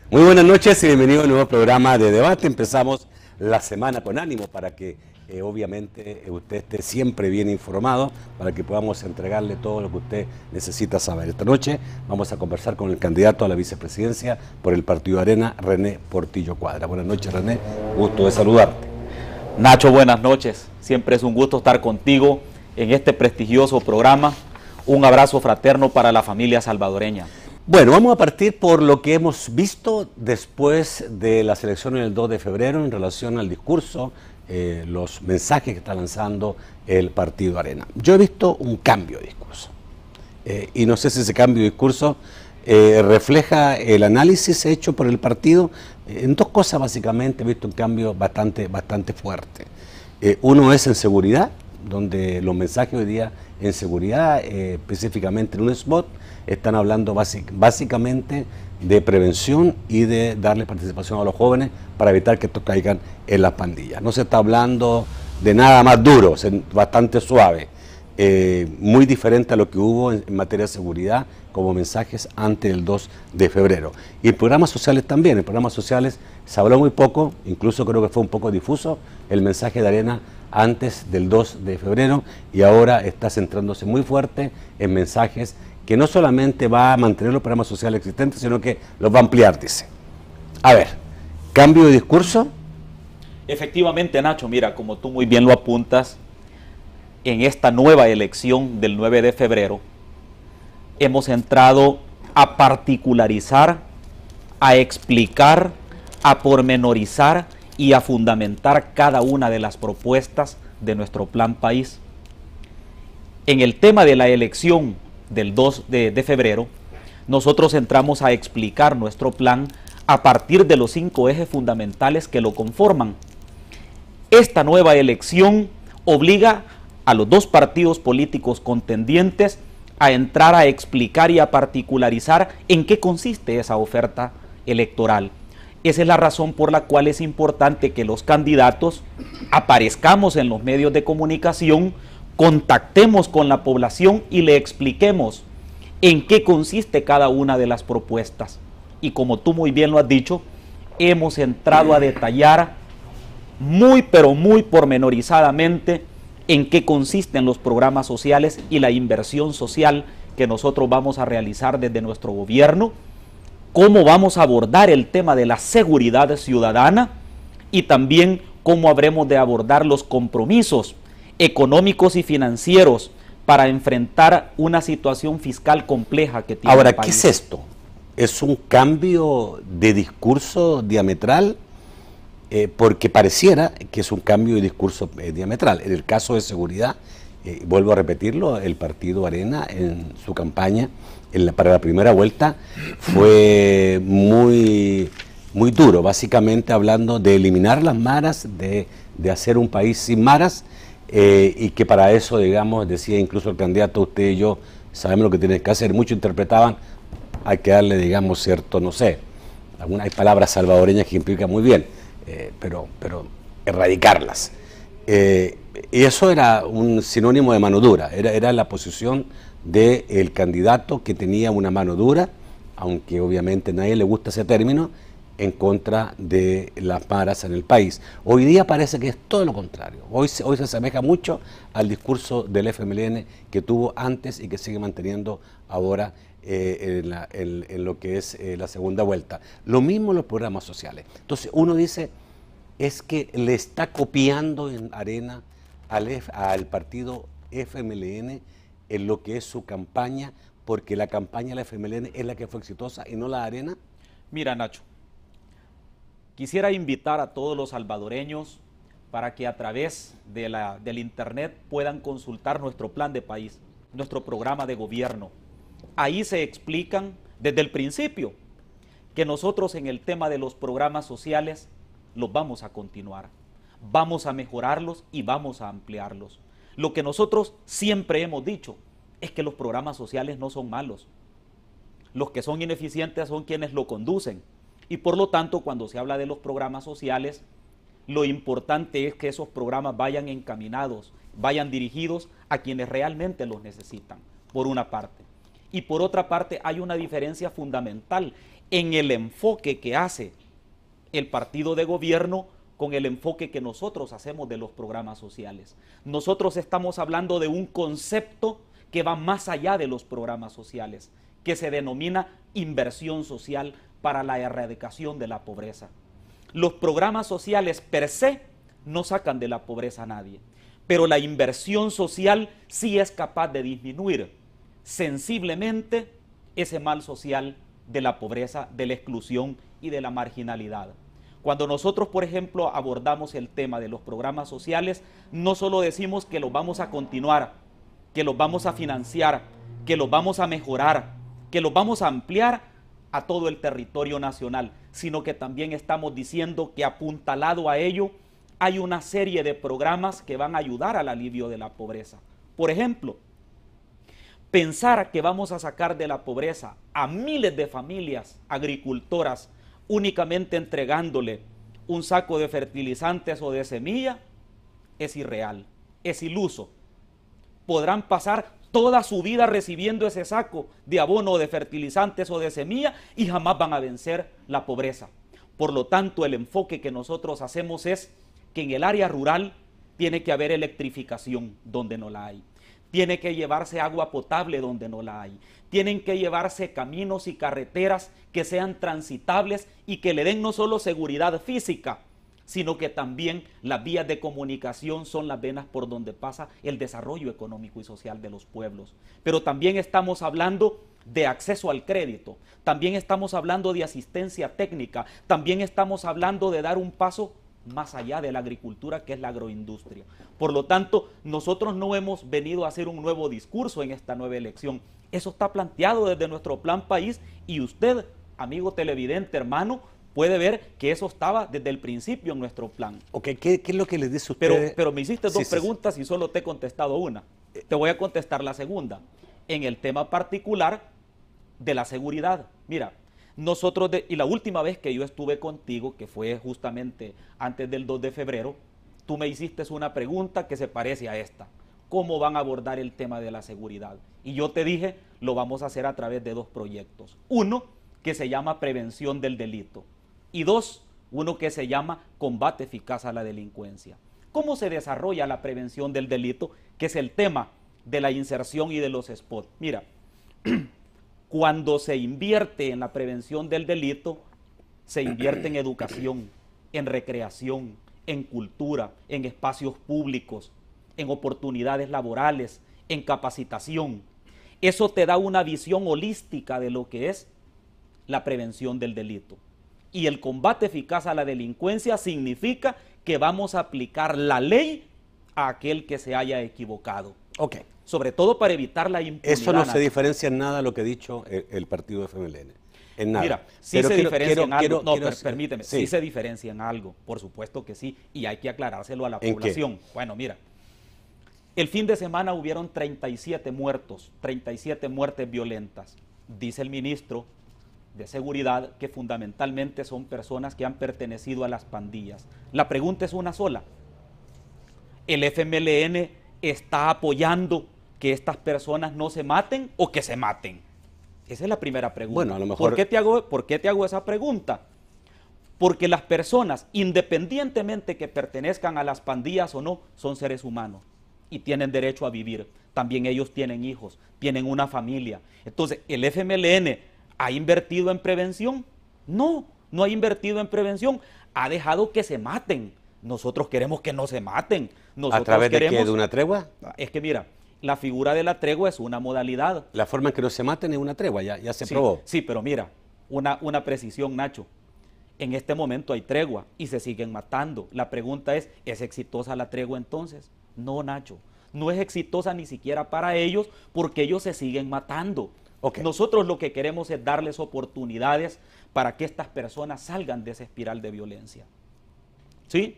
Muy buenas noches y bienvenido a un nuevo programa de debate. Empezamos la semana con ánimo para que obviamente usted esté siempre bien informado, para que podamos entregarle todo lo que usted necesita saber. Esta noche vamos a conversar con el candidato a la vicepresidencia por el Partido Arena, René Portillo Cuadra. Buenas noches, René, gusto de saludarte. Nacho, buenas noches. Siempre es un gusto estar contigo en este prestigioso programa. Un abrazo fraterno para la familia salvadoreña. Bueno, vamos a partir por lo que hemos visto después de las elecciones del 2 de febrero en relación al discurso, los mensajes que está lanzando el Partido Arena. Yo he visto un cambio de discurso y no sé si ese cambio de discurso refleja el análisis hecho por el partido. En dos cosas básicamente he visto un cambio bastante fuerte. Uno es en seguridad, donde los mensajes hoy día en seguridad, específicamente en un spot, están hablando básicamente de prevención y de darle participación a los jóvenes para evitar que estos caigan en las pandillas. No se está hablando de nada más duro, bastante suave, muy diferente a lo que hubo en materia de seguridad como mensajes antes del 2 de febrero. Y en programas sociales también, en programas sociales se habló muy poco, incluso creo que fue un poco difuso el mensaje de Arena antes del 2 de febrero y ahora está centrándose muy fuerte en mensajes que no solamente va a mantener los programas sociales existentes, sino que los va a ampliar, dice. A ver, ¿cambio de discurso? Efectivamente, Nacho, mira, como tú muy bien lo apuntas, en esta nueva elección del 9 de febrero, hemos entrado a particularizar, a explicar, a pormenorizar y a fundamentar cada una de las propuestas de nuestro plan país. En el tema de la elección del 2 de febrero, nosotros entramos a explicar nuestro plan a partir de los 5 ejes fundamentales que lo conforman. Esta nueva elección obliga a los dos partidos políticos contendientes a entrar a explicar y a particularizar en qué consiste esa oferta electoral. Esa es la razón por la cual es importante que los candidatos aparezcamos en los medios de comunicación, contactemos con la población y le expliquemos en qué consiste cada una de las propuestas. Y como tú muy bien lo has dicho, hemos entrado a detallar muy pero muy pormenorizadamente en qué consisten los programas sociales y la inversión social que nosotros vamos a realizar desde nuestro gobierno, cómo vamos a abordar el tema de la seguridad ciudadana y también cómo habremos de abordar los compromisos económicos y financieros para enfrentar una situación fiscal compleja que tiene Ahora, el país. ¿qué es esto? ¿Es un cambio de discurso diametral? Porque pareciera que es un cambio de discurso diametral. En el caso de seguridad, vuelvo a repetirlo, el Partido Arena en su campaña para la primera vuelta fue muy duro, básicamente hablando de eliminar las maras, de hacer un país sin maras, y que para eso, digamos, decía incluso el candidato, usted y yo sabemos lo que tienen que hacer. Muchos interpretaban, hay que darle, digamos, cierto, no sé, hay palabras salvadoreñas que implican muy bien, pero erradicarlas. Y eso era un sinónimo de mano dura, era la posición del candidato que tenía una mano dura, aunque obviamente a nadie le gusta ese término, en contra de las maras en el país. Hoy día parece que es todo lo contrario. Hoy se asemeja mucho al discurso del FMLN que tuvo antes y que sigue manteniendo ahora en lo que es la segunda vuelta. Lo mismo en los programas sociales. Entonces uno dice, es que le está copiando en Arena al partido FMLN en lo que es su campaña, porque la campaña de la FMLN es la que fue exitosa y no la Arena. Mira, Nacho, quisiera invitar a todos los salvadoreños para que a través del internet puedan consultar nuestro plan de país, nuestro programa de gobierno. Ahí se explican desde el principio que nosotros en el tema de los programas sociales los vamos a continuar, vamos a mejorarlos y vamos a ampliarlos. Lo que nosotros siempre hemos dicho es que los programas sociales no son malos. Los que son ineficientes son quienes lo conducen. Y por lo tanto, cuando se habla de los programas sociales, lo importante es que esos programas vayan encaminados, vayan dirigidos a quienes realmente los necesitan, por una parte. Y por otra parte, hay una diferencia fundamental en el enfoque que hace el partido de gobierno con el enfoque que nosotros hacemos de los programas sociales. Nosotros estamos hablando de un concepto que va más allá de los programas sociales, que se denomina inversión social para la erradicación de la pobreza. Los programas sociales per se no sacan de la pobreza a nadie, pero la inversión social sí es capaz de disminuir sensiblemente ese mal social de la pobreza, de la exclusión y de la marginalidad. Cuando nosotros, por ejemplo, abordamos el tema de los programas sociales, no solo decimos que los vamos a continuar, que los vamos a financiar, que los vamos a mejorar, que los vamos a ampliar a todo el territorio nacional, sino que también estamos diciendo que apuntalado a ello hay una serie de programas que van a ayudar al alivio de la pobreza. Por ejemplo, pensar que vamos a sacar de la pobreza a miles de familias agricultoras únicamente entregándole un saco de fertilizantes o de semilla es irreal, es iluso. Podrán pasar toda su vida recibiendo ese saco de abono, de fertilizantes o de semilla y jamás van a vencer la pobreza. Por lo tanto, el enfoque que nosotros hacemos es que en el área rural tiene que haber electrificación donde no la hay. Tiene que llevarse agua potable donde no la hay. Tienen que llevarse caminos y carreteras que sean transitables y que le den no solo seguridad física, sino que también las vías de comunicación son las venas por donde pasa el desarrollo económico y social de los pueblos. Pero también estamos hablando de acceso al crédito, también estamos hablando de asistencia técnica, también estamos hablando de dar un paso más allá de la agricultura, que es la agroindustria. Por lo tanto, nosotros no hemos venido a hacer un nuevo discurso en esta nueva elección. Eso está planteado desde nuestro plan país y usted, amigo televidente, hermano, puede ver que eso estaba desde el principio en nuestro plan. Ok, ¿qué es lo que les dice usted? Pero me hiciste dos preguntas y solo te he contestado una. Te voy a contestar la segunda. En el tema particular de la seguridad. Mira, nosotros, y la última vez que yo estuve contigo, que fue justamente antes del 2 de febrero, tú me hiciste una pregunta que se parece a esta. ¿Cómo van a abordar el tema de la seguridad? Y yo te dije, lo vamos a hacer a través de dos proyectos. Uno, que se llama prevención del delito. Y dos, uno que se llama combate eficaz a la delincuencia. ¿Cómo se desarrolla la prevención del delito? Que es el tema de la inserción y de los spots. Mira, cuando se invierte en la prevención del delito, se invierte en educación, en recreación, en cultura, en espacios públicos, en oportunidades laborales, en capacitación. Eso te da una visión holística de lo que es la prevención del delito. Y el combate eficaz a la delincuencia significa que vamos a aplicar la ley a aquel que se haya equivocado. Ok. Sobre todo para evitar la impunidad. Eso no se diferencia en nada de lo que ha dicho el partido de FMLN. En nada. Mira, sí se diferencia en algo. No, permíteme, sí se diferencia en algo. Por supuesto que sí. Y hay que aclarárselo a la población. Bueno, mira. El fin de semana hubieron 37 muertos, 37 muertes violentas. Dice el ministro de Seguridad que fundamentalmente son personas que han pertenecido a las pandillas. La pregunta es una sola. ¿El FMLN está apoyando que estas personas no se maten o que se maten? Esa es la primera pregunta. Bueno, a lo mejor... ¿Por qué te hago esa pregunta? Porque las personas, independientemente que pertenezcan a las pandillas o no, son seres humanos y tienen derecho a vivir. También ellos tienen hijos, tienen una familia. Entonces, ¿el FMLN ha invertido en prevención? No, no ha invertido en prevención. Ha dejado que se maten. Nosotros queremos que no se maten. Nosotros ¿A través de qué? ¿De una tregua? Es que mira, la figura de la tregua es una modalidad. La forma en que no se maten es una tregua, ya se probó. Sí, pero mira, una precisión, Nacho. En este momento hay tregua y se siguen matando. La pregunta ¿es exitosa la tregua entonces? No, Nacho, no es exitosa ni siquiera para ellos porque ellos se siguen matando. Okay. Nosotros lo que queremos es darles oportunidades para que estas personas salgan de esa espiral de violencia. ¿Sí?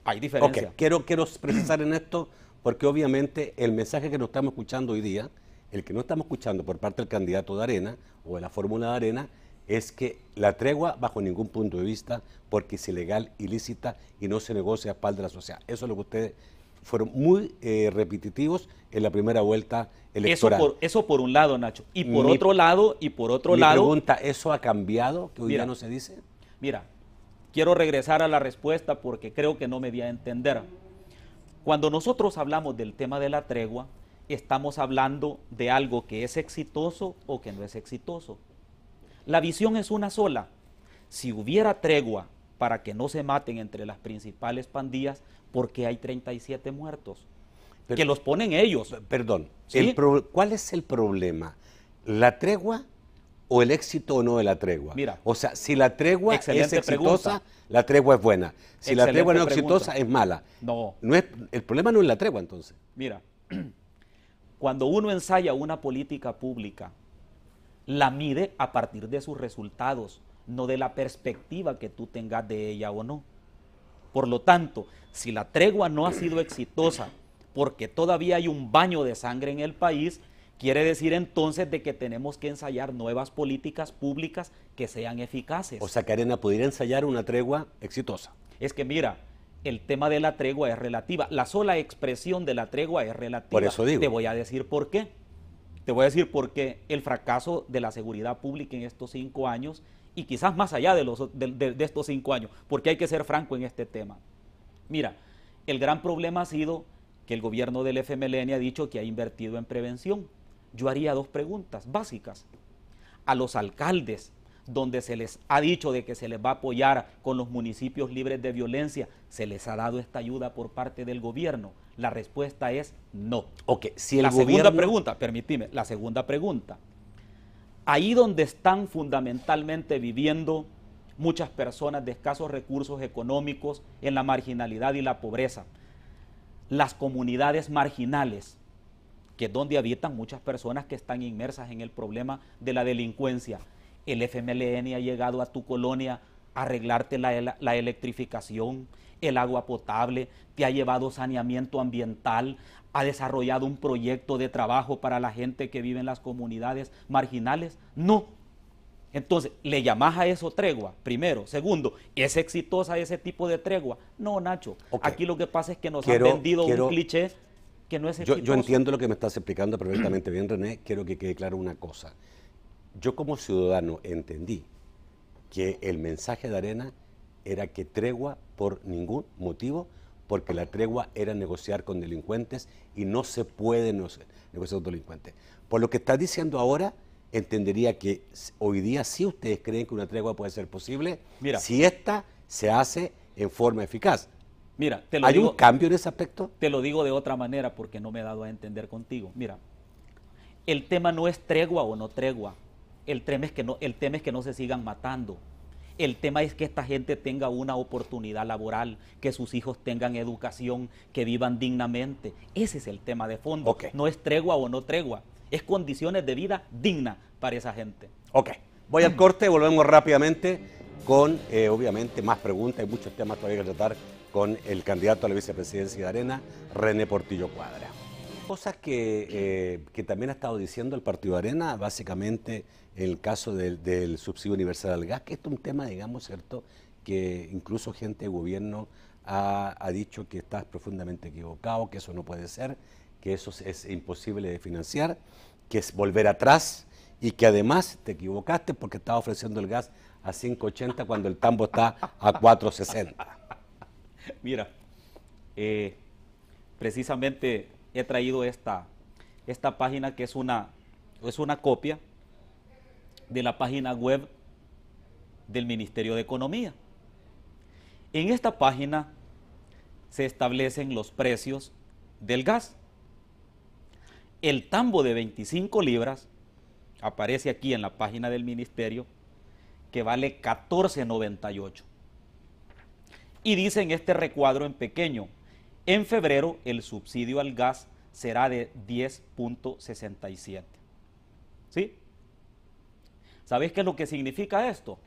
Hay diferencia. Okay. Quiero precisar en esto porque obviamente el mensaje que nos estamos escuchando hoy día, el que no estamos escuchando por parte del candidato de Arena o de la fórmula de Arena, es que la tregua bajo ningún punto de vista porque es ilegal, ilícita y no se negocia a espaldas de la sociedad. Eso es lo que usted fueron muy repetitivos en la primera vuelta electoral. Eso por un lado, Nacho. Y por Mi otro lado, Mi pregunta, ¿eso ha cambiado? ¿Que hoy Mira, día no se dice? Mira, quiero regresar a la respuesta porque creo que no me di a entender. Cuando nosotros hablamos del tema de la tregua, estamos hablando de algo que es exitoso o que no es exitoso. La visión es una sola. Si hubiera tregua para que no se maten entre las principales pandillas, ¿por qué hay 37 muertos? Pero, que los ponen ellos. Perdón, ¿Sí? ¿cuál es el problema? ¿La tregua o el éxito o no de la tregua? Mira, o sea, si la tregua es exitosa, pregunta. La tregua es buena. Si la tregua no es pregunta. exitosa, es mala. No. El problema no es la tregua, entonces. Mira, cuando uno ensaya una política pública, la mide a partir de sus resultados, no de la perspectiva que tú tengas de ella o no. Por lo tanto, si la tregua no ha sido exitosa porque todavía hay un baño de sangre en el país, quiere decir entonces de que tenemos que ensayar nuevas políticas públicas que sean eficaces. O sea, que Arena pudiera ensayar una tregua exitosa. Es que mira, el tema de la tregua es relativa. La sola expresión de la tregua es relativa. Por eso digo. Te voy a decir por qué. Te voy a decir por qué el fracaso de la seguridad pública en estos 5 años y quizás más allá de estos 5 años, porque hay que ser franco en este tema. Mira, el gran problema ha sido que el gobierno del FMLN ha dicho que ha invertido en prevención. Yo haría 2 preguntas básicas. A los alcaldes, donde se les ha dicho de que se les va a apoyar con los municipios libres de violencia, ¿se les ha dado esta ayuda por parte del gobierno? La respuesta es no. Ok, si el la gobierno... segunda pregunta, permíteme, la segunda pregunta. Ahí donde están fundamentalmente viviendo muchas personas de escasos recursos económicos, en la marginalidad y la pobreza, las comunidades marginales, que es donde habitan muchas personas que están inmersas en el problema de la delincuencia. El FMLN ha llegado a tu colonia a arreglarte la electrificación, el agua potable, te ha llevado saneamiento ambiental, ha desarrollado un proyecto de trabajo para la gente que vive en las comunidades marginales. No. Entonces, ¿le llamás a eso tregua? Primero. Segundo, ¿es exitosa ese tipo de tregua? No, Nacho. Okay. Aquí lo que pasa es que nos han vendido un cliché que no es exitoso. Yo entiendo lo que me estás explicando perfectamente bien, René. Quiero que quede claro una cosa. Yo como ciudadano entendí que el mensaje de Arena era que tregua por ningún motivo, porque la tregua era negociar con delincuentes y no se puede negociar con delincuentes. Por lo que estás diciendo ahora, entendería que hoy día sí ustedes creen que una tregua puede ser posible. Mira, si esta se hace en forma eficaz. Mira, ¿Hay un cambio en ese aspecto? Te lo digo de otra manera porque no me he dado a entender contigo. Mira, el tema no es tregua o no tregua. El tema es que no se sigan matando. El tema es que esta gente tenga una oportunidad laboral, que sus hijos tengan educación, que vivan dignamente. Ese es el tema de fondo. Okay. No es tregua o no tregua. Es condiciones de vida dignas para esa gente. Ok. Voy al corte, volvemos rápidamente con, obviamente, más preguntas y muchos temas todavía que tratar con el candidato a la vicepresidencia de Arena, René Portillo Cuadra. Cosas que también ha estado diciendo el Partido de Arena, básicamente el caso del subsidio universal al gas, que esto es un tema, digamos, ¿cierto?, que incluso gente de gobierno ha dicho que estás profundamente equivocado, que eso no puede ser, que eso es imposible de financiar, que es volver atrás y que además te equivocaste porque estaba ofreciendo el gas a 5.80 cuando el tambo está a 4.60. Mira, precisamente he traído esta página que es una copia de la página web del Ministerio de Economía. En esta página se establecen los precios del gas. El tambo de 25 libras aparece aquí en la página del ministerio que vale 14.98. Y dice en este recuadro en pequeño, en febrero el subsidio al gas será de 10.67. ¿Sí? ¿Sabes qué es lo que significa esto?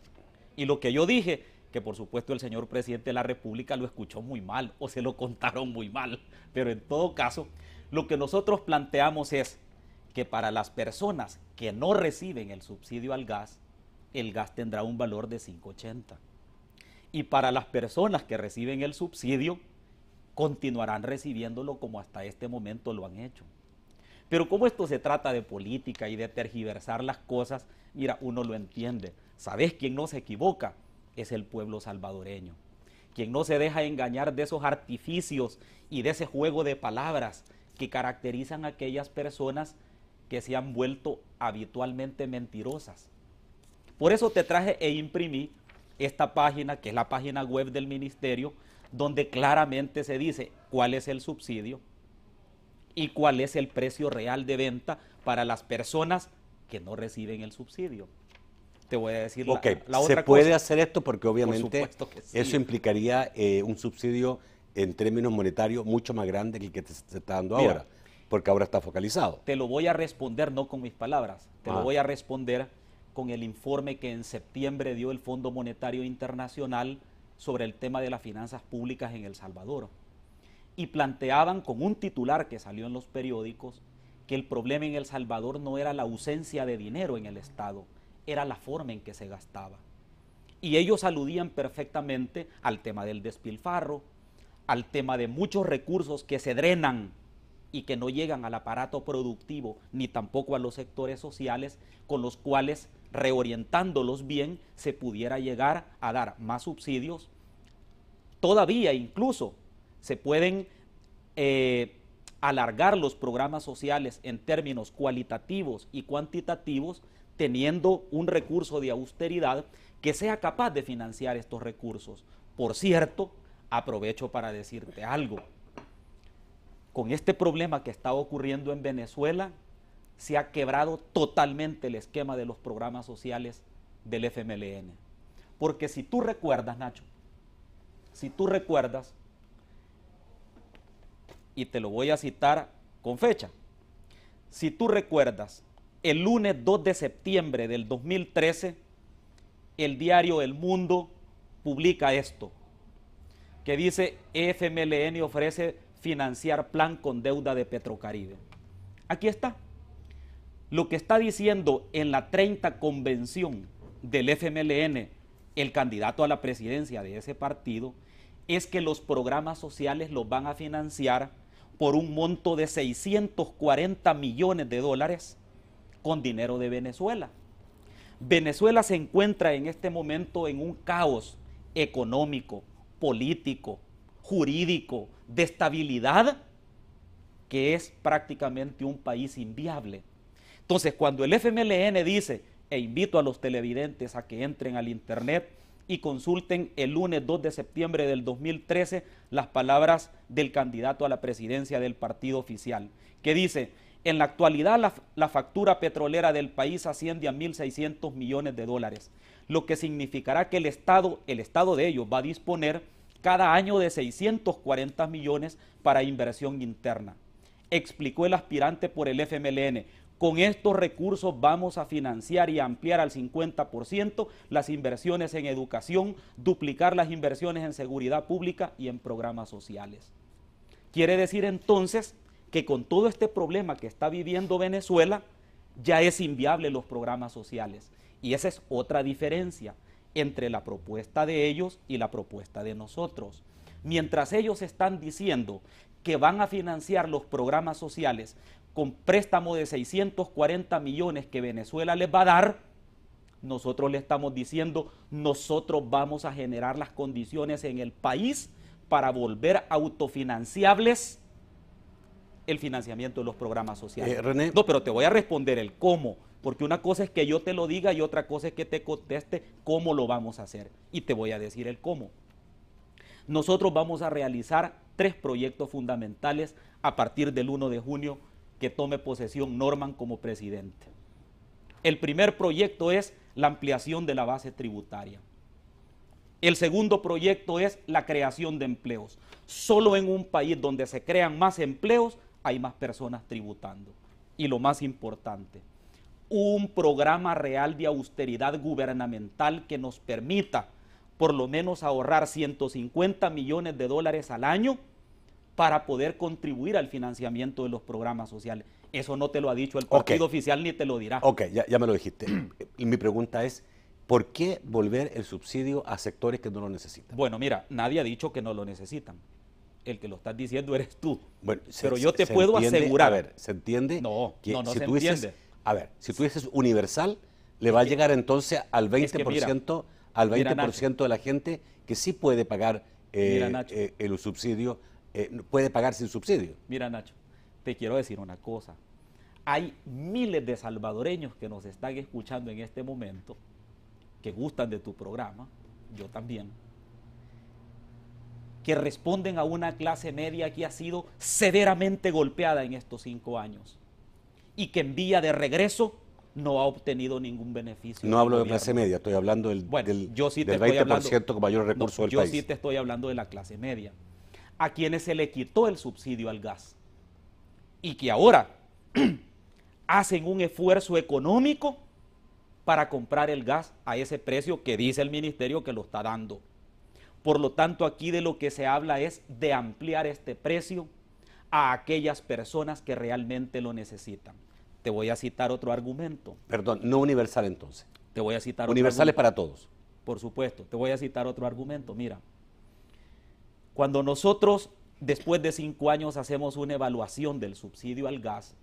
Y lo que yo dije, que por supuesto el señor presidente de la República lo escuchó muy mal o se lo contaron muy mal, pero en todo caso, lo que nosotros planteamos es que para las personas que no reciben el subsidio al gas, el gas tendrá un valor de 5.80. Y para las personas que reciben el subsidio, continuarán recibiéndolo como hasta este momento lo han hecho. Pero como esto se trata de política y de tergiversar las cosas, mira, uno lo entiende. ¿Sabes quién no se equivoca? Es el pueblo salvadoreño. Quien no se deja engañar de esos artificios y de ese juego de palabras que caracterizan a aquellas personas que se han vuelto habitualmente mentirosas. Por eso te traje e imprimí esta página, que es la página web del ministerio, donde claramente se dice cuál es el subsidio y cuál es el precio real de venta para las personas que no reciben el subsidio. Te voy a decir la otra cosa. ¿Se puede hacer esto? Porque obviamente sí, eso implicaría un subsidio en términos monetarios mucho más grande que el que se está dando ahora, porque ahora está focalizado. Te lo voy a responder no con mis palabras, te lo voy a responder con el informe que en septiembre dio el Fondo Monetario Internacional sobre el tema de las finanzas públicas en El Salvador. Y planteaban con un titular que salió en los periódicos que el problema en El Salvador no era la ausencia de dinero en el Estado, era la forma en que se gastaba. Y ellos aludían perfectamente al tema del despilfarro, al tema de muchos recursos que se drenan y que no llegan al aparato productivo ni tampoco a los sectores sociales, con los cuales, reorientándolos bien, se pudiera llegar a dar más subsidios. Todavía incluso se pueden alargar los programas sociales en términos cualitativos y cuantitativos, teniendo un recurso de austeridad que sea capaz de financiar estos recursos. Por cierto, aprovecho para decirte algo. Con este problema que está ocurriendo en Venezuela, se ha quebrado totalmente el esquema de los programas sociales del FMLN. Porque si tú recuerdas, Nacho, si tú recuerdas, y te lo voy a citar con fecha, si tú recuerdas, el lunes 2 de septiembre del 2013, el diario El Mundo publica esto, que dice: FMLN ofrece financiar plan con deuda de Petrocaribe. Aquí está. Lo que está diciendo en la 30 convención del FMLN el candidato a la presidencia de ese partido es que los programas sociales los van a financiar por un monto de 640 millones de dólares con dinero de Venezuela. Venezuela se encuentra en este momento en un caos económico, político, jurídico, de estabilidad, que es prácticamente un país inviable. Entonces, cuando el FMLN dice, e invito a los televidentes a que entren al internet y consulten el lunes 2 de septiembre del 2013 las palabras del candidato a la presidencia del partido oficial, que dice: en la actualidad la factura petrolera del país asciende a 1.600 millones de dólares, lo que significará que el Estado de ellos va a disponer cada año de 640 millones para inversión interna. Explicó el aspirante por el FMLN: con estos recursos vamos a financiar y ampliar al 50% las inversiones en educación, duplicar las inversiones en seguridad pública y en programas sociales. Quiere decir entonces que con todo este problema que está viviendo Venezuela, ya es inviable los programas sociales. Y esa es otra diferencia entre la propuesta de ellos y la propuesta de nosotros. Mientras ellos están diciendo que van a financiar los programas sociales con préstamo de 640 millones que Venezuela les va a dar, nosotros le estamos diciendo: nosotros vamos a generar las condiciones en el país para volver autofinanciables el financiamiento de los programas sociales. René. No, pero te voy a responder el cómo, porque una cosa es que yo te lo diga y otra cosa es que te conteste cómo lo vamos a hacer. Y te voy a decir el cómo. Nosotros vamos a realizar 3 proyectos fundamentales a partir del 1 de junio que tome posesión Norman como presidente. El primer proyecto es la ampliación de la base tributaria. El segundo proyecto es la creación de empleos. Solo en un país donde se crean más empleos hay más personas tributando. Y lo más importante, un programa real de austeridad gubernamental que nos permita por lo menos ahorrar 150 millones de dólares al año para poder contribuir al financiamiento de los programas sociales. Eso no te lo ha dicho el partido oficial ni te lo dirá. Ok, ya me lo dijiste. Y mi pregunta es: ¿por qué volver el subsidio a sectores que no lo necesitan? Bueno, mira, nadie ha dicho que no lo necesitan. el que lo estás diciendo eres tú. Bueno, pero yo te puedo asegurar. A ver, ¿se entiende? No, que no si se tú dices, entiende. a ver, si tú dices universal, le va a llegar entonces al 20%, al 20% de la gente que sí puede pagar el subsidio, puede pagar sin subsidio. Mira, Nacho, te quiero decir una cosa. Hay miles de salvadoreños que nos están escuchando en este momento, que gustan de tu programa, yo también, que responden a una clase media que ha sido severamente golpeada en estos 5 años y que en vía de regreso no ha obtenido ningún beneficio. No hablo de clase media, estoy hablando del 20% con mayor recurso del país. Yo sí te estoy hablando de la clase media, a quienes se le quitó el subsidio al gas y que ahora hacen un esfuerzo económico para comprar el gas a ese precio que dice el ministerio que lo está dando. Por lo tanto, aquí de lo que se habla es de ampliar este precio a aquellas personas que realmente lo necesitan. Te voy a citar otro argumento. Perdón, no universal entonces. Te voy a citar universal es para todos. Por supuesto, te voy a citar otro argumento. Mira, cuando nosotros después de 5 años hacemos una evaluación del subsidio al gas,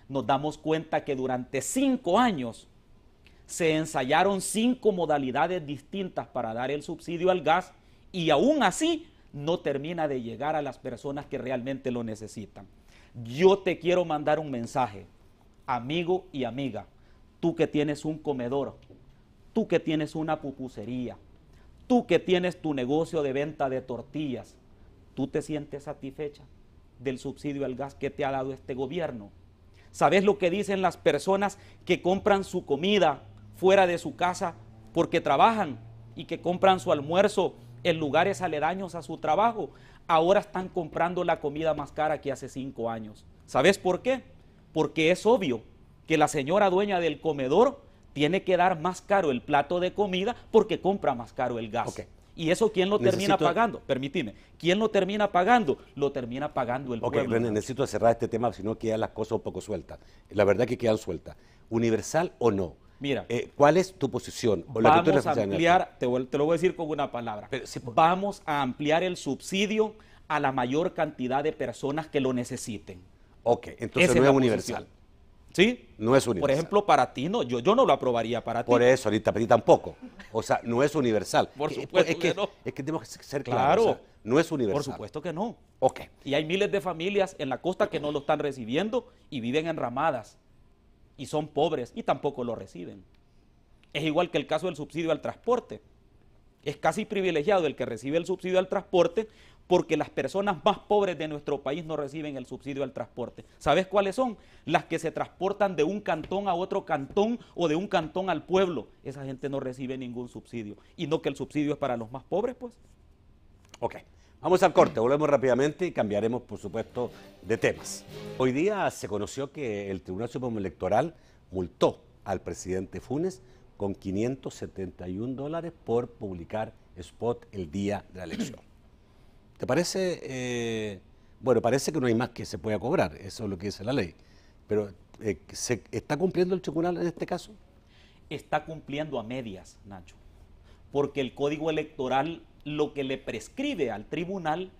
nos damos cuenta que durante 5 años se ensayaron 5 modalidades distintas para dar el subsidio al gas y aún así no termina de llegar a las personas que realmente lo necesitan. Yo te quiero mandar un mensaje, amigo y amiga, tú que tienes un comedor, tú que tienes una pupusería, tú que tienes tu negocio de venta de tortillas, ¿tú te sientes satisfecha del subsidio al gas que te ha dado este gobierno? ¿Sabes lo que dicen las personas que compran su comida fuera de su casa porque trabajan y que compran su almuerzo en lugares aledaños a su trabajo? Ahora están comprando la comida más cara que hace 5 años. ¿Sabes por qué? Porque es obvio que la señora dueña del comedor tiene que dar más caro el plato de comida porque compra más caro el gas. Okay. ¿Y eso quién lo termina pagando? Permíteme. ¿Quién lo termina pagando? Lo termina pagando el pueblo. René, necesito cerrar este tema, si no quedan las cosas un poco sueltas. La verdad que quedan sueltas. ¿Universal o no? Mira, ¿cuál es tu posición? O vamos a ampliar, te lo voy a decir con una palabra. Pero, sí, vamos a ampliar el subsidio a la mayor cantidad de personas que lo necesiten. Ok, entonces no es universal. ¿Sí? No es universal. Por ejemplo, para ti no, yo no lo aprobaría para ti. Por eso, ahorita para ti tampoco. O sea, no es universal. Por supuesto que no. Es que tenemos que ser claros. Claro. O sea, no es universal. Por supuesto que no. Ok. Y hay miles de familias en la costa que no lo están recibiendo y viven enramadas. Y son pobres y tampoco lo reciben. Es igual que el caso del subsidio al transporte. Es casi privilegiado el que recibe el subsidio al transporte porque las personas más pobres de nuestro país no reciben el subsidio al transporte. ¿Sabes cuáles son? Las que se transportan de un cantón a otro cantón o de un cantón al pueblo. Esa gente no recibe ningún subsidio. Y no que el subsidio es para los más pobres, pues. Ok. Vamos al corte, volvemos rápidamente y cambiaremos, por supuesto, de temas. Hoy día se conoció que el Tribunal Supremo Electoral multó al presidente Funes con $571 por publicar spot el día de la elección. ¿Te parece? Bueno, parece que no hay más que se pueda cobrar, eso es lo que dice la ley. Pero, ¿se está cumpliendo el tribunal en este caso? Está cumpliendo a medias, Nacho, porque el Código Electoral lo que le prescribe al tribunal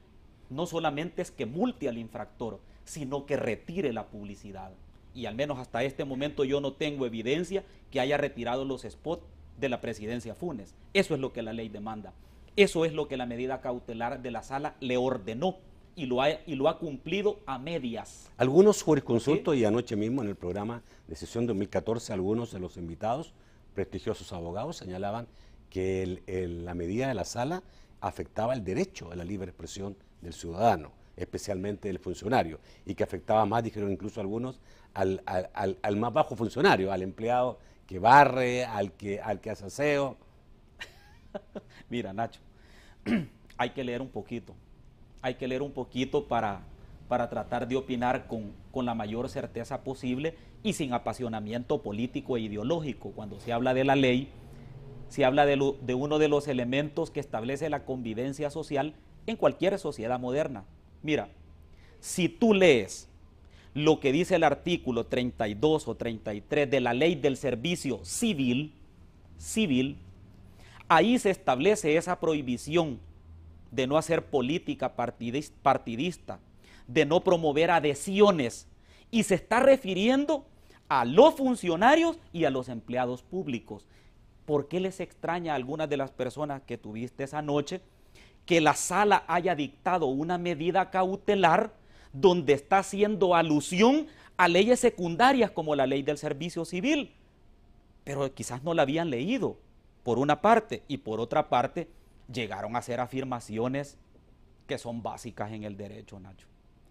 no solamente es que multe al infractor, sino que retire la publicidad. Y al menos hasta este momento yo no tengo evidencia que haya retirado los spots de la presidencia Funes. Eso es lo que la ley demanda. Eso es lo que la medida cautelar de la sala le ordenó y lo ha cumplido a medias. Algunos jurisconsultos, ¿sí? Y anoche mismo en el programa de sesión 2014, algunos de los invitados, prestigiosos abogados, señalaban que la medida de la sala afectaba el derecho a la libre expresión del ciudadano, especialmente del funcionario, y que afectaba más, dijeron incluso algunos, al más bajo funcionario, al empleado que barre, al que hace aseo. Mira, Nacho, hay que leer un poquito para tratar de opinar con la mayor certeza posible y sin apasionamiento político e ideológico. Cuando se habla de la ley, se habla de uno de los elementos que establece la convivencia social en cualquier sociedad moderna. Mira, si tú lees lo que dice el artículo 32 o 33 de la Ley del Servicio Civil, ahí se establece esa prohibición de no hacer política partidista, de no promover adhesiones, y se está refiriendo a los funcionarios y a los empleados públicos. ¿Por qué les extraña a algunas de las personas que tuviste esa noche que la sala haya dictado una medida cautelar donde está haciendo alusión a leyes secundarias como la ley del servicio civil? Pero quizás no la habían leído, por una parte, y por otra parte, llegaron a hacer afirmaciones que son básicas en el derecho, Nacho.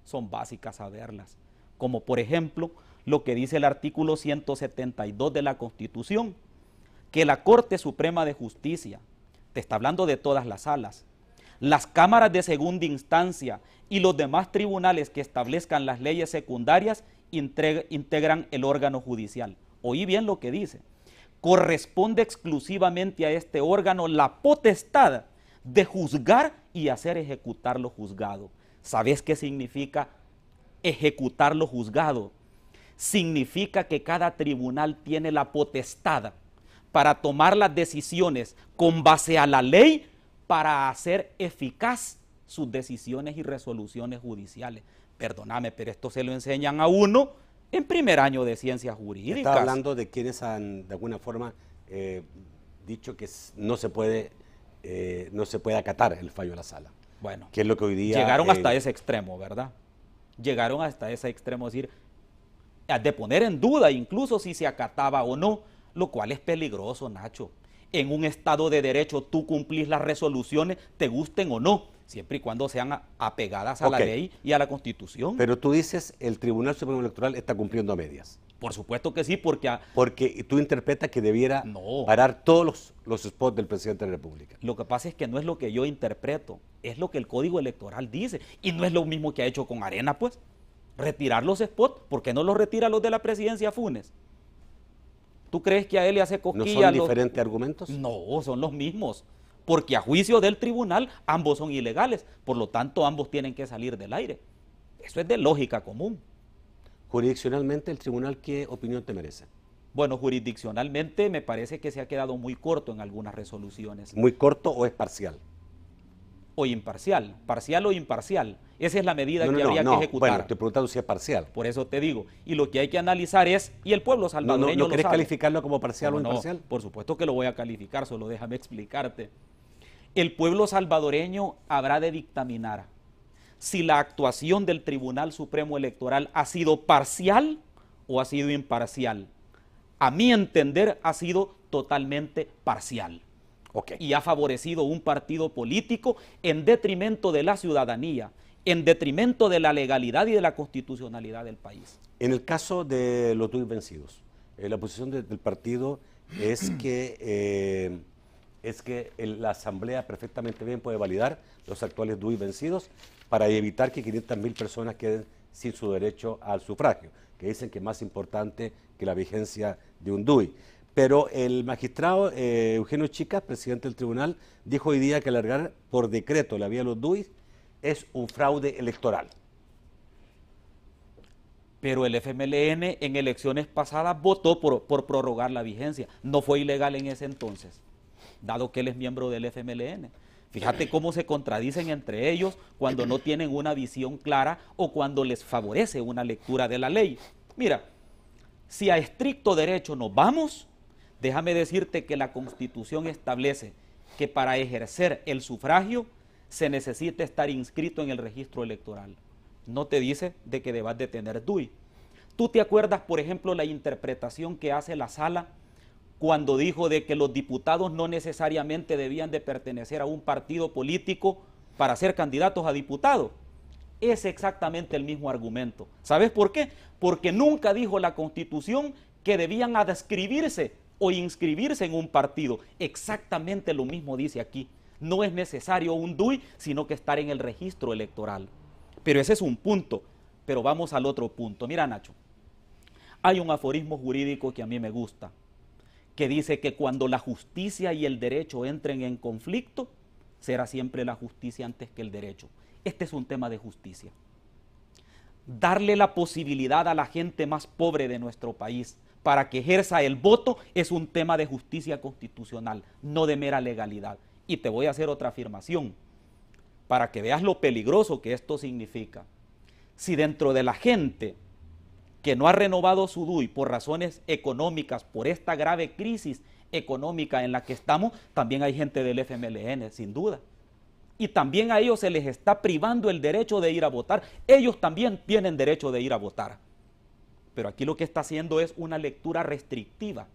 Son básicas saberlas. Como por ejemplo, lo que dice el artículo 172 de la Constitución, que la Corte Suprema de Justicia, te está hablando de todas las salas, las cámaras de segunda instancia y los demás tribunales que establezcan las leyes secundarias integran el órgano judicial. Oí bien lo que dice. Corresponde exclusivamente a este órgano la potestad de juzgar y hacer ejecutar lo juzgado. ¿Sabes qué significa ejecutar lo juzgado? Significa que cada tribunal tiene la potestad para tomar las decisiones con base a la ley para hacer eficaz sus decisiones y resoluciones judiciales. Perdóname, pero esto se lo enseñan a uno en primer año de ciencias jurídicas. Estaba hablando de quienes han, de alguna forma, dicho que no se puede acatar el fallo de la sala. Bueno, que es lo que hoy día llegaron hasta ese extremo, ¿verdad? Llegaron hasta ese extremo, es decir, de poner en duda incluso si se acataba o no, lo cual es peligroso, Nacho. En un Estado de Derecho tú cumplís las resoluciones, te gusten o no, siempre y cuando sean apegadas a la ley y a la Constitución. Pero tú dices, el Tribunal Supremo Electoral está cumpliendo a medias. Por supuesto que sí, porque tú interpretas que debiera parar todos los spots del presidente de la República. Lo que pasa es que no es lo que yo interpreto, es lo que el Código Electoral dice, y no es lo mismo que ha hecho con Arena, pues. Retirar los spots, ¿por qué no los retira los de la presidencia Funes? ¿Tú crees que a él le hace cosquillas? ¿No son diferentes argumentos? No, son los mismos, porque a juicio del tribunal ambos son ilegales, por lo tanto ambos tienen que salir del aire. Eso es de lógica común. Jurisdiccionalmente, ¿el tribunal qué opinión te merece? Bueno, jurisdiccionalmente me parece que se ha quedado muy corto en algunas resoluciones. ¿Muy corto o es parcial? O imparcial, parcial o imparcial. Esa es la medida que habría que ejecutar. Bueno, te preguntando si es parcial. Por eso te digo. Y lo que hay que analizar es, y el pueblo salvadoreño ¿No querés calificarlo como parcial o imparcial? No, por supuesto que lo voy a calificar, solo déjame explicarte. El pueblo salvadoreño habrá de dictaminar si la actuación del Tribunal Supremo Electoral ha sido parcial o ha sido imparcial. A mi entender, ha sido totalmente parcial. Y ha favorecido un partido político en detrimento de la ciudadanía, en detrimento de la legalidad y de la constitucionalidad del país. En el caso de los DUI vencidos, la posición del partido es que la Asamblea perfectamente bien puede validar los actuales DUI vencidos para evitar que 500.000 personas queden sin su derecho al sufragio, que dicen que es más importante que la vigencia de un DUI. Pero el magistrado Eugenio Chicas, presidente del tribunal, dijo hoy día que alargar por decreto la vía de los DUI es un fraude electoral. Pero el FMLN en elecciones pasadas votó por prorrogar la vigencia. No fue ilegal en ese entonces, dado que él es miembro del FMLN. Fíjate cómo se contradicen entre ellos cuando no tienen una visión clara o cuando les favorece una lectura de la ley. Mira, si a estricto derecho nos vamos, déjame decirte que la Constitución establece que para ejercer el sufragio se necesita estar inscrito en el registro electoral. No te dice de que debas de tener DUI. ¿Tú te acuerdas, por ejemplo, la interpretación que hace la sala cuando dijo de que los diputados no necesariamente debían de pertenecer a un partido político para ser candidatos a diputado? Es exactamente el mismo argumento. ¿Sabes por qué? Porque nunca dijo la Constitución que debían adscribirse o inscribirse en un partido. Exactamente lo mismo dice aquí. No es necesario un DUI, sino que estar en el registro electoral. Pero ese es un punto. Pero vamos al otro punto. Mira, Nacho, hay un aforismo jurídico que a mí me gusta, que dice que cuando la justicia y el derecho entren en conflicto, será siempre la justicia antes que el derecho. Este es un tema de justicia. Darle la posibilidad a la gente más pobre de nuestro país para que ejerza el voto es un tema de justicia constitucional, no de mera legalidad. Y te voy a hacer otra afirmación. para que veas lo peligroso que esto significa. Si dentro de la gente que no ha renovado su DUI por razones económicas, por esta grave crisis económica en la que estamos, también hay gente del FMLN, sin duda. Y también a ellos se les está privando el derecho de ir a votar. Ellos también tienen derecho de ir a votar. Pero aquí lo que está haciendo es una lectura restrictiva,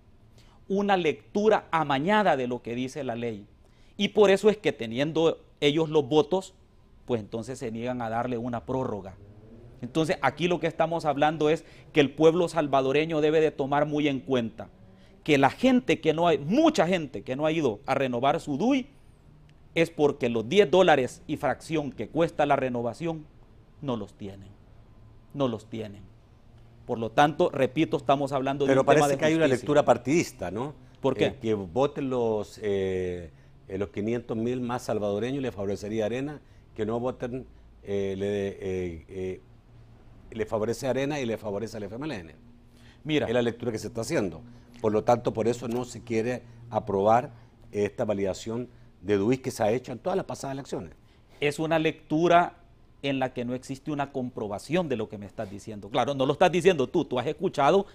una lectura amañada de lo que dice la ley. Y por eso es que teniendo ellos los votos, pues entonces se niegan a darle una prórroga. Entonces aquí lo que estamos hablando es que el pueblo salvadoreño debe de tomar muy en cuenta que la gente que no hay, mucha gente que no ha ido a renovar su DUI, es porque los $10 y fracción que cuesta la renovación no los tienen, no los tienen. Por lo tanto, repito, estamos hablando de un tema de justicia. Pero parece que hay una lectura partidista, ¿no? ¿Por qué? Que voten los 500.000 más salvadoreños le favorecería a Arena, que no voten le favorece a Arena y le favorece al FMLN. Mira, es la lectura que se está haciendo. Por lo tanto, por eso no se quiere aprobar esta validación de DUI que se ha hecho en todas las pasadas elecciones. Es una lectura en la que no existe una comprobación de lo que me estás diciendo. Claro, no lo estás diciendo tú has escuchado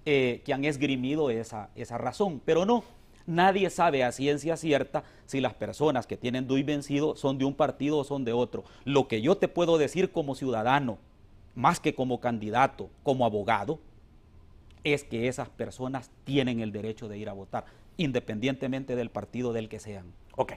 que han esgrimido esa razón, pero no, nadie sabe a ciencia cierta si las personas que tienen DUI vencido son de un partido o son de otro. Lo que yo te puedo decir como ciudadano, más que como candidato, como abogado, es que esas personas tienen el derecho de ir a votar, independientemente del partido del que sean. Ok,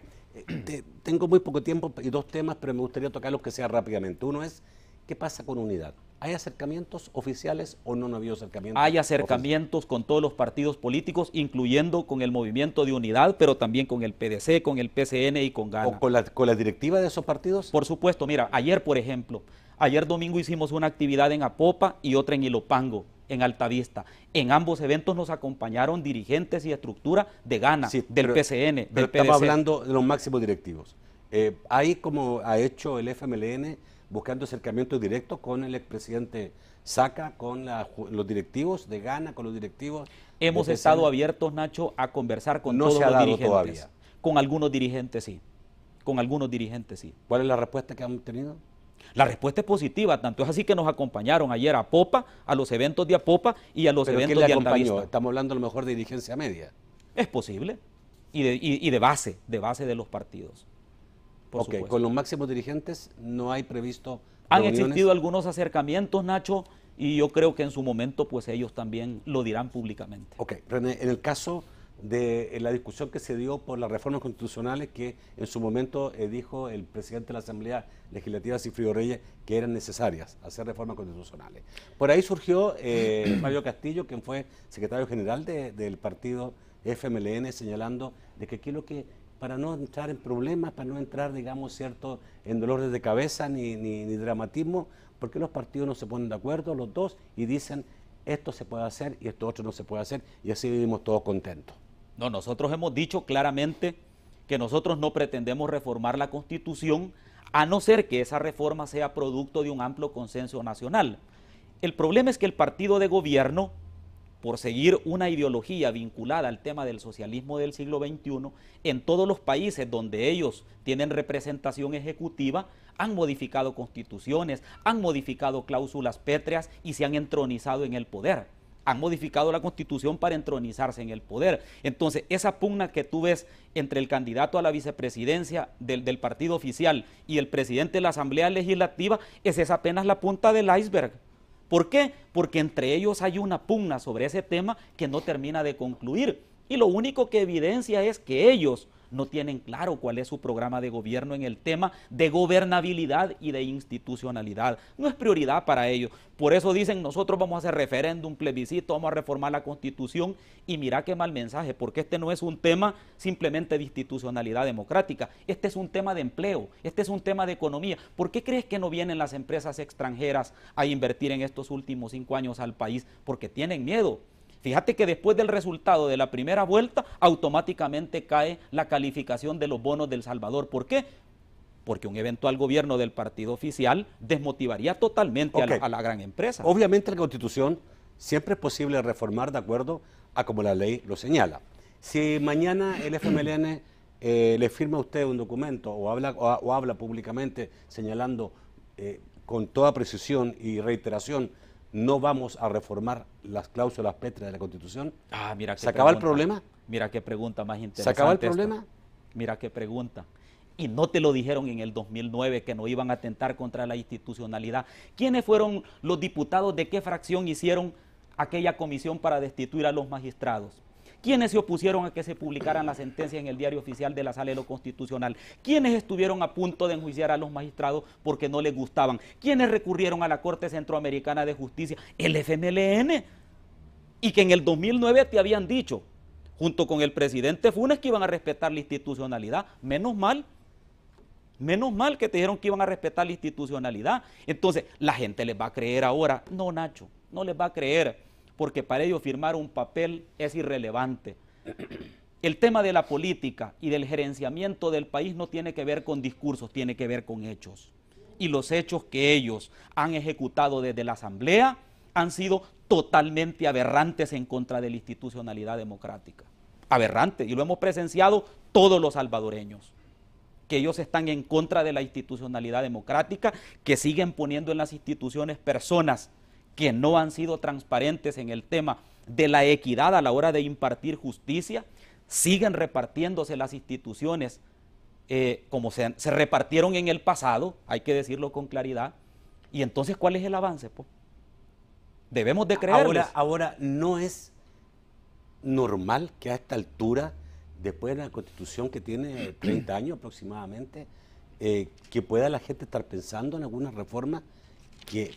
tengo muy poco tiempo y dos temas, pero me gustaría tocarlos que sea rápidamente. Uno es, ¿qué pasa con Unidad? ¿Hay acercamientos oficiales o no ha habido acercamientos? Hay acercamientos con todos los partidos políticos, incluyendo con el Movimiento de Unidad, pero también con el PDC, con el PCN y con Gana. ¿O con la directiva de esos partidos? Por supuesto, mira, ayer por ejemplo, ayer domingo hicimos una actividad en Apopa y otra en Ilopango, en Altavista. En ambos eventos nos acompañaron dirigentes y estructura de Gana, sí, del PCN, del pero PDC. Estamos hablando de los máximos directivos. Ahí, como ha hecho el FMLN, buscando acercamientos directos con el expresidente Saca, con los directivos de Gana, con los directivos. Hemos estado abiertos, Nacho, a conversar con todos los dirigentes. Todavía. Con algunos dirigentes sí. Con algunos dirigentes sí. ¿Cuál es la respuesta que han tenido? La respuesta es positiva, tanto es así que nos acompañaron ayer a Apopa, a los eventos de Apopa y a los eventos de Altavista. Estamos hablando a lo mejor de dirigencia media. Es posible, y de base de los partidos. Ok, con los máximos dirigentes no hay previsto Han existido algunos acercamientos, Nacho, y yo creo que en su momento pues ellos también lo dirán públicamente. Ok, René, en el caso de la discusión que se dio por las reformas constitucionales que en su momento dijo el presidente de la Asamblea Legislativa, Sigfrido Reyes, que eran necesarias hacer reformas constitucionales. Por ahí surgió Mario Castillo, quien fue secretario general del partido FMLN, señalando de que aquí lo que, para no entrar en problemas, para no entrar, digamos, cierto, en dolores de cabeza ni dramatismo, porque los partidos no se ponen de acuerdo, los dos, y dicen esto se puede hacer y esto otro no se puede hacer, y así vivimos todos contentos. No, nosotros hemos dicho claramente que nosotros no pretendemos reformar la Constitución, a no ser que esa reforma sea producto de un amplio consenso nacional. El problema es que el partido de gobierno, por seguir una ideología vinculada al tema del socialismo del siglo XXI, en todos los países donde ellos tienen representación ejecutiva, han modificado constituciones, han modificado cláusulas pétreas y se han entronizado en el poder. Han modificado la Constitución para entronizarse en el poder. Entonces, esa pugna que tú ves entre el candidato a la vicepresidencia del partido oficial y el presidente de la Asamblea Legislativa, esa es apenas la punta del iceberg. ¿Por qué? Porque entre ellos hay una pugna sobre ese tema que no termina de concluir. Y lo único que evidencia es que ellos no tienen claro cuál es su programa de gobierno en el tema de gobernabilidad y de institucionalidad. No es prioridad para ellos. Por eso dicen, nosotros vamos a hacer referéndum, plebiscito, vamos a reformar la Constitución, y mira qué mal mensaje, porque este no es un tema simplemente de institucionalidad democrática, este es un tema de empleo, este es un tema de economía. ¿Por qué crees que no vienen las empresas extranjeras a invertir en estos últimos 5 años al país? Porque tienen miedo. Fíjate que después del resultado de la primera vuelta, automáticamente cae la calificación de los bonos del Salvador. ¿Por qué? Porque un eventual gobierno del partido oficial desmotivaría totalmente a la gran empresa. Obviamente la Constitución siempre es posible reformar de acuerdo a como la ley lo señala. Si mañana el FMLN le firma a usted un documento o habla públicamente señalando con toda precisión y reiteración, no vamos a reformar las cláusulas pétreas de la Constitución? Ah, mira ¿Se acaba el problema? Mira qué pregunta más interesante. ¿Se acaba el problema? Esta. Mira qué pregunta. Y no te lo dijeron en el 2009 que no iban a atentar contra la institucionalidad. ¿Quiénes fueron los diputados? ¿De qué fracción hicieron aquella comisión para destituir a los magistrados? ¿Quiénes se opusieron a que se publicaran las sentencias en el diario oficial de la Sala de lo Constitucional? ¿Quiénes estuvieron a punto de enjuiciar a los magistrados porque no les gustaban? ¿Quiénes recurrieron a la Corte Centroamericana de Justicia? El FMLN. Y que en el 2009 te habían dicho, junto con el presidente Funes, que iban a respetar la institucionalidad. Menos mal que te dijeron que iban a respetar la institucionalidad. Entonces, la gente les va a creer ahora. No, Nacho, no les va a creer, porque para ellos firmar un papel es irrelevante. El tema de la política y del gerenciamiento del país no tiene que ver con discursos, tiene que ver con hechos. Y los hechos que ellos han ejecutado desde la Asamblea han sido totalmente aberrantes en contra de la institucionalidad democrática. Aberrante, y lo hemos presenciado todos los salvadoreños, que ellos están en contra de la institucionalidad democrática, que siguen poniendo en las instituciones personas que no han sido transparentes en el tema de la equidad a la hora de impartir justicia, siguen repartiéndose las instituciones como se repartieron en el pasado, hay que decirlo con claridad. Y entonces, ¿cuál es el avance? Pues debemos de creerles. Ahora, ¿no es normal que a esta altura, después de la Constitución que tiene 30 años aproximadamente, que pueda la gente estar pensando en alguna reforma que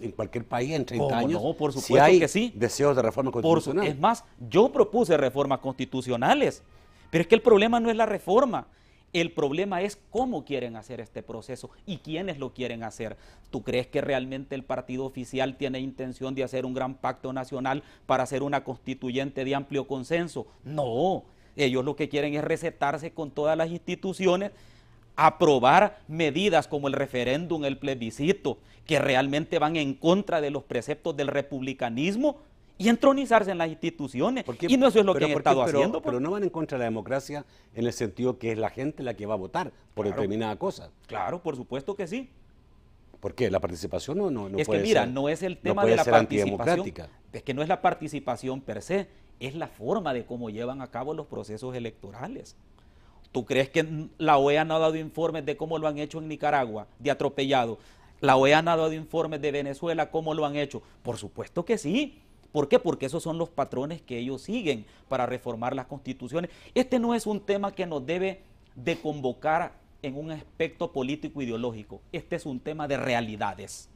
en cualquier país en 30 años, no, por supuesto si hay que sí, deseos de reforma constitucional? Es más, yo propuse reformas constitucionales, pero es que el problema no es la reforma, el problema es cómo quieren hacer este proceso y quiénes lo quieren hacer. ¿Tú crees que realmente el partido oficial tiene intención de hacer un gran pacto nacional para hacer una constituyente de amplio consenso? No, ellos lo que quieren es recetarse con todas las instituciones, aprobar medidas como el referéndum, el plebiscito, que realmente van en contra de los preceptos del republicanismo y entronizarse en las instituciones. Y no eso es lo que han estado haciendo. Pero no van en contra de la democracia en el sentido que es la gente la que va a votar por determinada cosa. Claro, por supuesto que sí. ¿Por qué? La participación no es puede que mira, ser, no es el tema no de la participación. Es que no es la participación per se, es la forma de cómo llevan a cabo los procesos electorales. ¿Tú crees que la OEA no ha dado informes de cómo lo han hecho en Nicaragua, de atropellado? ¿La OEA no ha dado informes de Venezuela, cómo lo han hecho? Por supuesto que sí. ¿Por qué? Porque esos son los patrones que ellos siguen para reformar las constituciones. Este no es un tema que nos debe de convocar en un aspecto político ideológico. Este es un tema de realidades,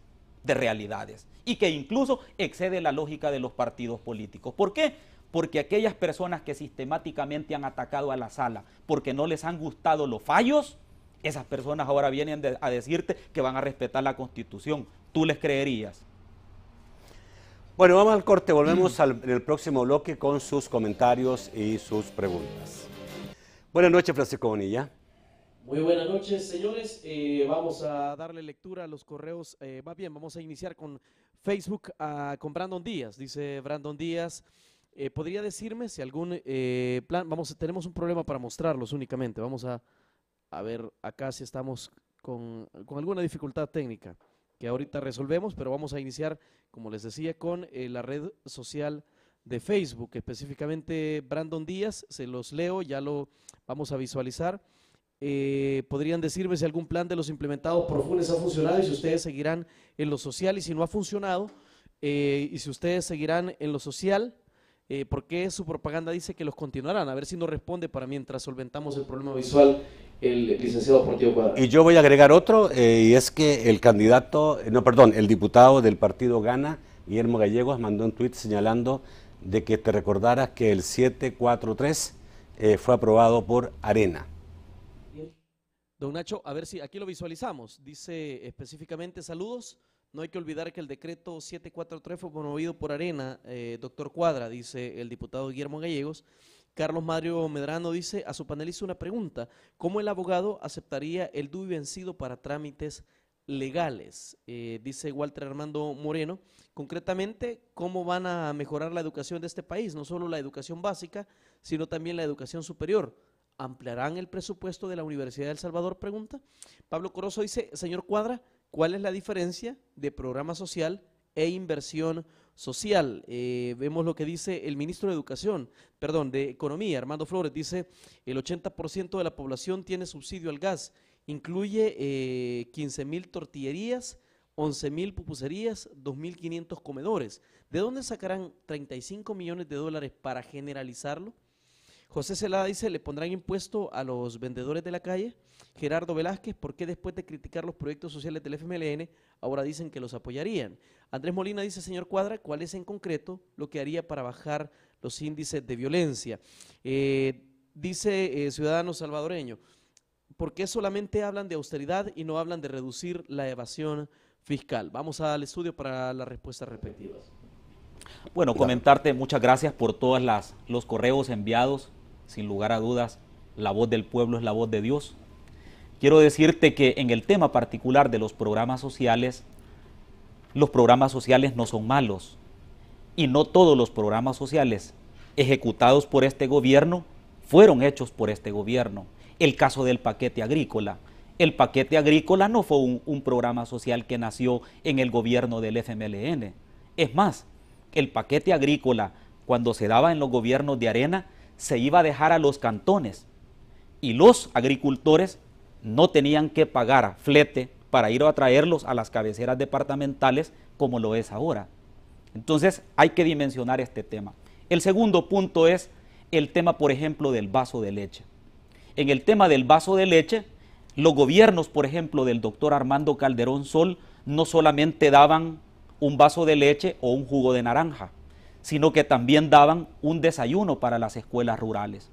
y que incluso excede la lógica de los partidos políticos. ¿Por qué? Porque aquellas personas que sistemáticamente han atacado a la sala porque no les han gustado los fallos, esas personas ahora vienen a decirte que van a respetar la Constitución. ¿Tú les creerías? Bueno, vamos al corte, volvemos en el próximo bloque con sus comentarios y sus preguntas. Buenas noches, Francisco Bonilla. Muy buenas noches, señores. Vamos a darle lectura a los correos. Más bien, vamos a iniciar con Facebook con Brandon Díaz. Dice Brandon Díaz, ¿podría decirme si algún plan? Tenemos un problema para mostrarlos únicamente. Vamos a ver acá si estamos con alguna dificultad técnica que ahorita resolvemos, pero vamos a iniciar, como les decía, con la red social de Facebook, específicamente Brandon Díaz. Se los leo, ya lo vamos a visualizar. ¿Podrían decirme si algún plan de los implementados por Funes ha funcionado y si ustedes seguirán en lo social? Y si no ha funcionado, y si ustedes seguirán en lo social, ¿por qué su propaganda dice que los continuarán? A ver si nos responde para mientras solventamos el problema visual el licenciado Portillo Cuadra. Y yo voy a agregar otro, y es que el diputado del partido Gana, Guillermo Gallegos, mandó un tuit señalando de que te recordaras que el 743 fue aprobado por Arena. Don Nacho, a ver si aquí lo visualizamos. Dice específicamente, saludos. No hay que olvidar que el decreto 743 fue promovido por Arena, doctor Cuadra, dice el diputado Guillermo Gallegos. Carlos Mario Medrano dice, a su panelista una pregunta, ¿cómo el abogado aceptaría el DUI vencido para trámites legales, dice Walter Armando Moreno. Concretamente, ¿cómo van a mejorar la educación de este país? No solo la educación básica, sino también la educación superior. ¿Ampliarán el presupuesto de la Universidad de El Salvador? Pregunta. Pablo Corozo dice, señor Cuadra, ¿cuál es la diferencia de programa social e inversión social? Vemos lo que dice el ministro de Economía, Armando Flores, dice, el 80% de la población tiene subsidio al gas, incluye 15,000 tortillerías, 11,000 pupuserías, 2,500 comedores. ¿De dónde sacarán 35 millones de dólares para generalizarlo? José Celada dice, ¿le pondrán impuesto a los vendedores de la calle? Gerardo Velázquez, ¿por qué después de criticar los proyectos sociales del FMLN, ahora dicen que los apoyarían? Andrés Molina dice, señor Cuadra, ¿cuál es en concreto lo que haría para bajar los índices de violencia? Dice ciudadano salvadoreño, ¿por qué solamente hablan de austeridad y no hablan de reducir la evasión fiscal? Vamos al estudio para las respuestas respectivas. Bueno, comentarte, muchas gracias por todos los correos enviados. Sin lugar a dudas, la voz del pueblo es la voz de Dios. Quiero decirte que en el tema particular de los programas sociales no son malos. Y no todos los programas sociales ejecutados por este gobierno fueron hechos por este gobierno. El caso del paquete agrícola. El paquete agrícola no fue un programa social que nació en el gobierno del FMLN. Es más, el paquete agrícola, cuando se daba en los gobiernos de Arena, se iba a dejar a los cantones y los agricultores no tenían que pagar flete para ir a traerlos a las cabeceras departamentales como lo es ahora. Entonces hay que dimensionar este tema. El segundo punto es el tema, por ejemplo, del vaso de leche. En el tema del vaso de leche, los gobiernos, por ejemplo, del doctor Armando Calderón Sol, no solamente daban un vaso de leche o un jugo de naranja, sino que también daban un desayuno para las escuelas rurales.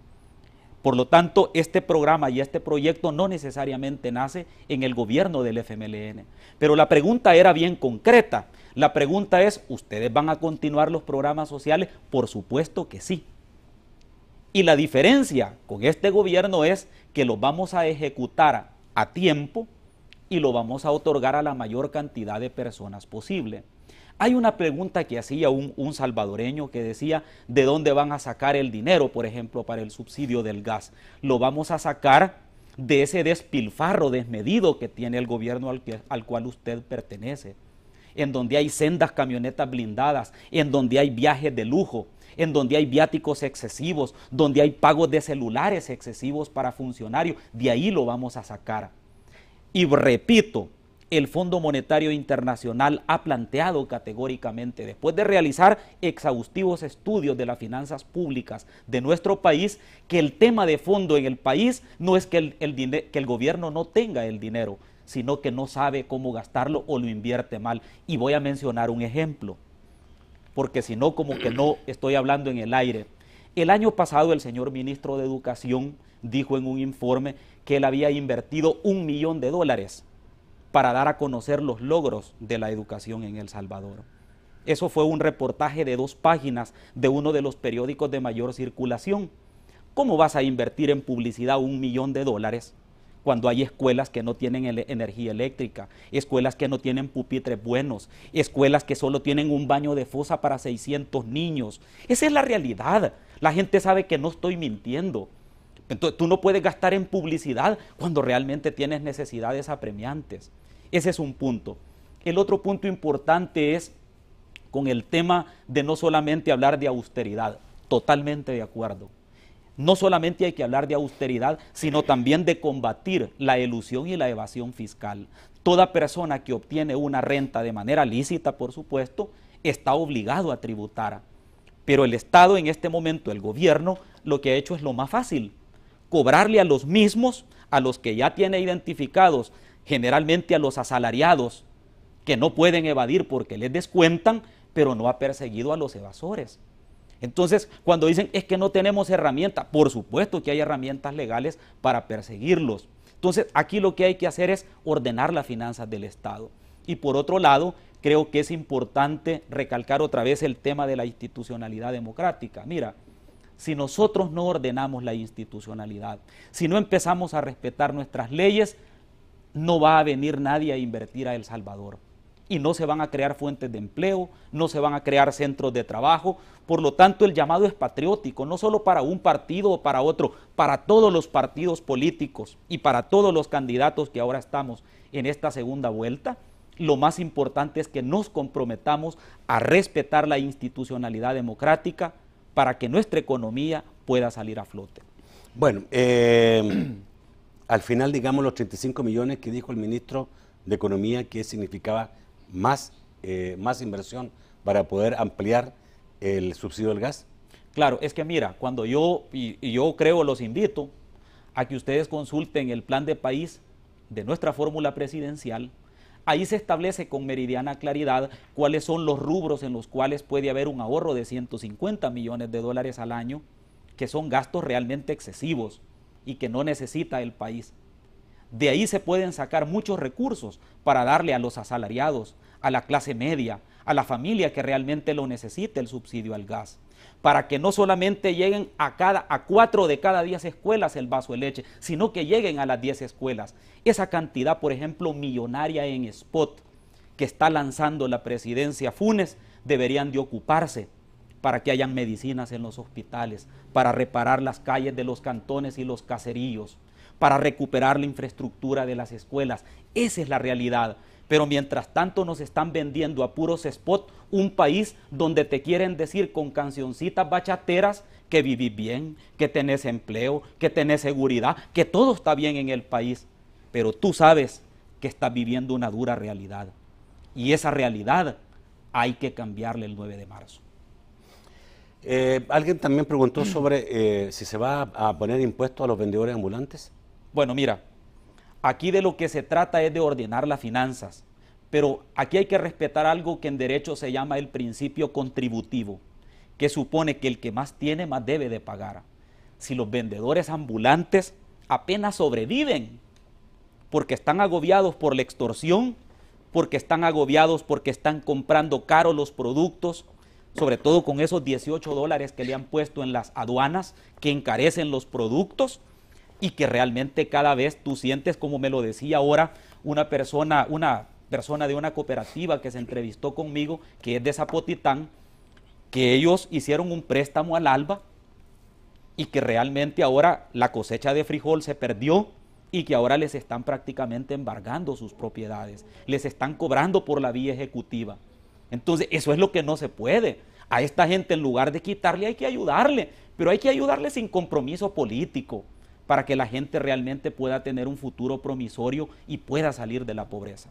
Por lo tanto, este programa y este proyecto no necesariamente nace en el gobierno del FMLN. Pero la pregunta era bien concreta. La pregunta es, ¿ustedes van a continuar los programas sociales? Por supuesto que sí. Y la diferencia con este gobierno es que los vamos a ejecutar a tiempo y lo vamos a otorgar a la mayor cantidad de personas posible. Hay una pregunta que hacía un salvadoreño que decía, ¿de dónde van a sacar el dinero, por ejemplo, para el subsidio del gas? Lo vamos a sacar de ese despilfarro desmedido que tiene el gobierno al cual usted pertenece, en donde hay sendas camionetas blindadas, en donde hay viajes de lujo, en donde hay viáticos excesivos, donde hay pagos de celulares excesivos para funcionarios. De ahí lo vamos a sacar. Y repito, el Fondo Monetario Internacional ha planteado categóricamente, después de realizar exhaustivos estudios de las finanzas públicas de nuestro país, que el tema de fondo en el país no es que el gobierno no tenga el dinero, sino que no sabe cómo gastarlo o lo invierte mal. Y voy a mencionar un ejemplo, porque si no, como que no estoy hablando en el aire. El año pasado el señor ministro de Educación dijo en un informe que él había invertido $1 millón para dar a conocer los logros de la educación en El Salvador. Eso fue un reportaje de 2 páginas de uno de los periódicos de mayor circulación. ¿Cómo vas a invertir en publicidad $1 millón cuando hay escuelas que no tienen energía eléctrica, escuelas que no tienen pupitres buenos, escuelas que solo tienen un baño de fosa para 600 niños? Esa es la realidad. La gente sabe que no estoy mintiendo. Entonces, tú no puedes gastar en publicidad cuando realmente tienes necesidades apremiantes. Ese es un punto. El otro punto importante es con el tema de no solamente hablar de austeridad. Totalmente de acuerdo. No solamente hay que hablar de austeridad, sino también de combatir la elusión y la evasión fiscal. Toda persona que obtiene una renta de manera lícita, por supuesto, está obligado a tributar. Pero el Estado en este momento, el gobierno, lo que ha hecho es lo más fácil: cobrarle a los mismos, a los que ya tiene identificados, generalmente a los asalariados, que no pueden evadir porque les descuentan, pero no ha perseguido a los evasores. Entonces, cuando dicen es que no tenemos herramientas, por supuesto que hay herramientas legales para perseguirlos. Entonces, aquí lo que hay que hacer es ordenar las finanzas del Estado. Y por otro lado, creo que es importante recalcar otra vez el tema de la institucionalidad democrática. Mira, si nosotros no ordenamos la institucionalidad, si no empezamos a respetar nuestras leyes, no va a venir nadie a invertir a El Salvador. Y no se van a crear fuentes de empleo, no se van a crear centros de trabajo. Por lo tanto, el llamado es patriótico, no solo para un partido o para otro, para todos los partidos políticos y para todos los candidatos que ahora estamos en esta segunda vuelta. Lo más importante es que nos comprometamos a respetar la institucionalidad democrática para que nuestra economía pueda salir a flote. Bueno, al final, digamos, los 35 millones que dijo el ministro de Economía, que significaba más inversión para poder ampliar el subsidio del gas. Claro, es que mira, cuando yo creo, los invito a que ustedes consulten el plan de país de nuestra fórmula presidencial. Ahí se establece con meridiana claridad cuáles son los rubros en los cuales puede haber un ahorro de 150 millones de dólares al año, que son gastos realmente excesivos y que no necesita el país. De ahí se pueden sacar muchos recursos para darle a los asalariados, a la clase media, a la familia que realmente lo necesita el subsidio al gas, para que no solamente lleguen a 4 de cada 10 escuelas el vaso de leche, sino que lleguen a las 10 escuelas. Esa cantidad, por ejemplo, millonaria en spot que está lanzando la presidencia Funes, deberían de ocuparse para que hayan medicinas en los hospitales, para reparar las calles de los cantones y los caseríos, para recuperar la infraestructura de las escuelas. Esa es la realidad. Pero mientras tanto nos están vendiendo a puros spot un país donde te quieren decir con cancioncitas bachateras que vivís bien, que tenés empleo, que tenés seguridad, que todo está bien en el país. Pero tú sabes que estás viviendo una dura realidad. Y esa realidad hay que cambiarle el 9 de marzo. Alguien también preguntó sobre si se va a poner impuestos a los vendedores ambulantes. Bueno, mira, aquí de lo que se trata es de ordenar las finanzas, pero aquí hay que respetar algo que en derecho se llama el principio contributivo, que supone que el que más tiene, más debe de pagar. Si los vendedores ambulantes apenas sobreviven, porque están agobiados por la extorsión, porque están agobiados porque están comprando caros los productos, sobre todo con esos 18 dólares que le han puesto en las aduanas, que encarecen los productos, y que realmente cada vez tú sientes, como me lo decía ahora una persona de una cooperativa que se entrevistó conmigo, que es de Zapotitán, que ellos hicieron un préstamo al ALBA y que realmente ahora la cosecha de frijol se perdió y que ahora les están prácticamente embargando sus propiedades, les están cobrando por la vía ejecutiva. Entonces eso es lo que no se puede. A esta gente, en lugar de quitarle, hay que ayudarle, pero hay que ayudarle sin compromiso político, para que la gente realmente pueda tener un futuro promisorio y pueda salir de la pobreza.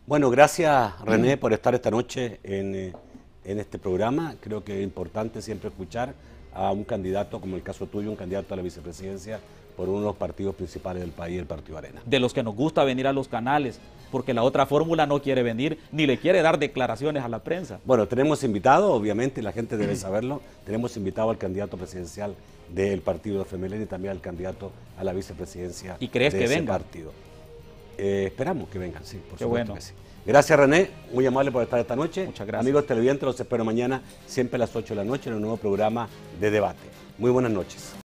Bueno, gracias René por estar esta noche en este programa. Creo que es importante siempre escuchar a un candidato, como el caso tuyo, un candidato a la vicepresidencia por uno de los partidos principales del país, el Partido Arena. De los que nos gusta venir a los canales, porque la otra fórmula no quiere venir, ni le quiere dar declaraciones a la prensa. Bueno, tenemos invitado, obviamente, y la gente debe saberlo, tenemos invitado al candidato presidencial del partido FMLN y también al candidato a la vicepresidencia. ¿Y crees que ese venga? partido. Esperamos que vengan, sí, por Qué supuesto bueno. que sí. Gracias René, muy amable por estar esta noche. Muchas gracias. Amigos televidentes, los espero mañana, siempre a las 8 de la noche, en un nuevo programa de debate. Muy buenas noches.